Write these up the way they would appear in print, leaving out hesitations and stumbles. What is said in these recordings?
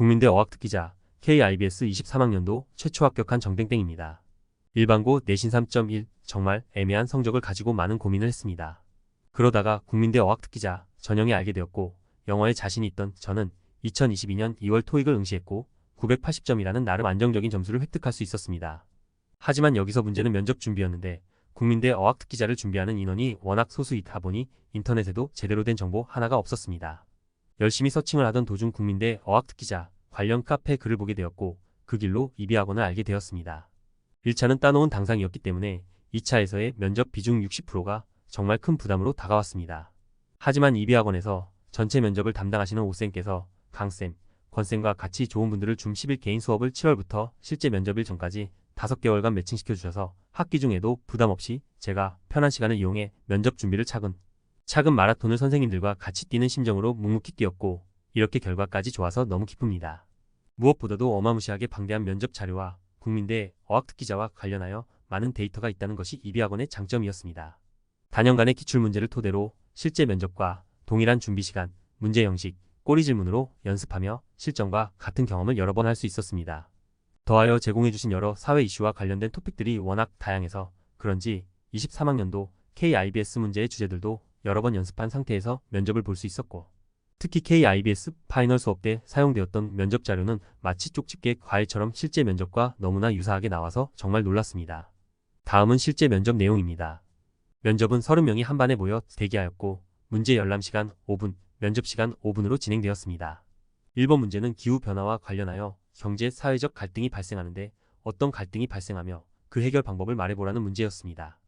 국민대 어학특기자 KIBS 23학년도 최초 합격한 정땡땡입니다. 일반고 내신 3.1 정말 애매한 성적을 가지고 많은 고민을 했습니다. 그러다가 국민대 어학특기자 전형에 알게 되었고 영어에 자신이 있던 저는 2022년 2월 토익을 응시했고 980점이라는 나름 안정적인 점수를 획득할 수 있었습니다. 하지만 여기서 문제는 면접 준비였는데 국민대 어학특기자를 준비하는 인원이 워낙 소수이다 보니 인터넷에도 제대로 된 정보 하나가 없었습니다. 열심히 서칭을 하던 도중 국민대 어학특기자 관련 카페 글을 보게 되었고 그 길로 이비학원을 알게 되었습니다. 1차는 따놓은 당상이었기 때문에 2차에서의 면접 비중 60%가 정말 큰 부담으로 다가왔습니다. 하지만 이비학원에서 전체 면접을 담당하시는 오쌤께서 강쌤, 권쌤과 같이 좋은 분들을 줌 10일 개인 수업을 7월부터 실제 면접일 전까지 5개월간 매칭시켜 주셔서 학기 중에도 부담 없이 제가 편한 시간을 이용해 면접 준비를 차근 마라톤을 선생님들과 같이 뛰는 심정으로 묵묵히 뛰었고 이렇게 결과까지 좋아서 너무 기쁩니다. 무엇보다도 어마무시하게 방대한 면접 자료와 국민대 어학특기자와 관련하여 많은 데이터가 있다는 것이 이비학원의 장점이었습니다. 단연간의 기출문제를 토대로 실제 면접과 동일한 준비시간, 문제 형식, 꼬리 질문으로 연습하며 실전과 같은 경험을 여러 번 할 수 있었습니다. 더하여 제공해주신 여러 사회 이슈와 관련된 토픽들이 워낙 다양해서 그런지 23학년도 KIBS 문제의 주제들도 여러 번 연습한 상태에서 면접을 볼 수 있었고 특히 KIBS 파이널 수업 때 사용되었던 면접 자료는 마치 쪽집게 과외처럼 실제 면접과 너무나 유사하게 나와서 정말 놀랐습니다. 다음은 실제 면접 내용입니다. 면접은 30명이 한 반에 모여 대기하였고 문제 열람시간 5분, 면접시간 5분으로 진행되었습니다. 1번 문제는 기후변화와 관련하여 경제, 사회적 갈등이 발생하는데 어떤 갈등이 발생하며 그 해결 방법을 말해보라는 문제였습니다.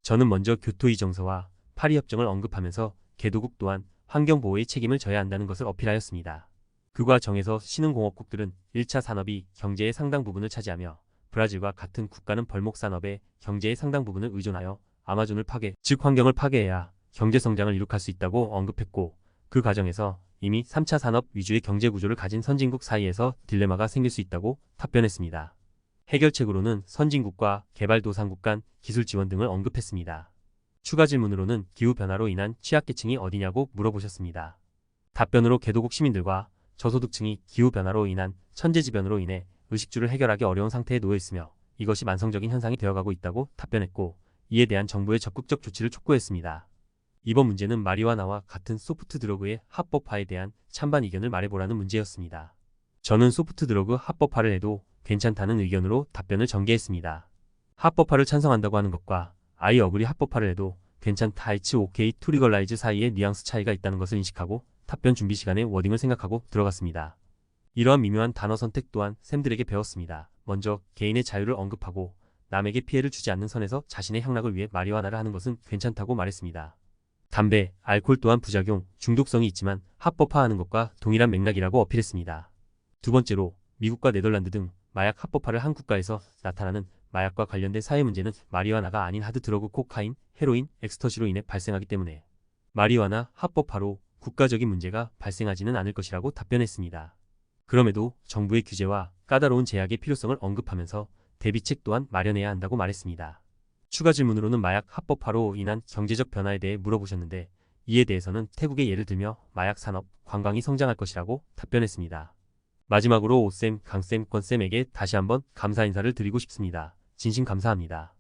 저는 먼저 교토이정서와 파리협정을 언급하면서 개도국 또한 환경보호의 책임을 져야 한다는 것을 어필하였습니다. 그 과정에서 신흥공업국들은 1차 산업이 경제의 상당 부분을 차지하며 브라질과 같은 국가는 벌목산업의 경제의 상당 부분을 의존하여 아마존을 파괴, 즉 환경을 파괴해야 경제성장을 이룩할 수 있다고 언급했고 그 과정에서 이미 3차 산업 위주의 경제구조를 가진 선진국 사이에서 딜레마가 생길 수 있다고 답변했습니다. 해결책으로는 선진국과 개발도상국 간 기술 지원 등을 언급했습니다. 추가 질문으로는 기후변화로 인한 취약계층이 어디냐고 물어보셨습니다. 답변으로 개도국 시민들과 저소득층이 기후변화로 인한 천재지변으로 인해 의식주를 해결하기 어려운 상태에 놓여 있으며 이것이 만성적인 현상이 되어가고 있다고 답변했고 이에 대한 정부의 적극적 조치를 촉구했습니다. 이번 문제는 마리화나와 같은 소프트 드러그의 합법화에 대한 찬반 의견을 말해보라는 문제였습니다. 저는 소프트 드러그 합법화를 해도 괜찮다는 의견으로 답변을 전개했습니다. 합법화를 찬성한다고 하는 것과 I agree 합법화를 해도 괜찮다 it's okay to legalize 사이에 뉘앙스 차이가 있다는 것을 인식하고 답변 준비 시간에 워딩을 생각하고 들어갔습니다. 이러한 미묘한 단어 선택 또한 쌤들에게 배웠습니다. 먼저 개인의 자유를 언급하고 남에게 피해를 주지 않는 선에서 자신의 향락을 위해 마리화나를 하는 것은 괜찮다고 말했습니다. 담배, 알코올 또한 부작용, 중독성이 있지만 합법화하는 것과 동일한 맥락이라고 어필했습니다. 두 번째로 미국과 네덜란드 등 마약 합법화를 한 국가에서 나타나는 마약과 관련된 사회 문제는 마리화나가 아닌 하드드러그 코카인, 헤로인, 엑스터시로 인해 발생하기 때문에 마리화나 합법화로 국가적인 문제가 발생하지는 않을 것이라고 답변했습니다. 그럼에도 정부의 규제와 까다로운 제약의 필요성을 언급하면서 대비책 또한 마련해야 한다고 말했습니다. 추가 질문으로는 마약 합법화로 인한 경제적 변화에 대해 물어보셨는데 이에 대해서는 태국의 예를 들며 마약 산업, 관광이 성장할 것이라고 답변했습니다. 마지막으로 오쌤, 강쌤, 권쌤에게 다시 한번 감사 인사를 드리고 싶습니다. 진심 감사합니다.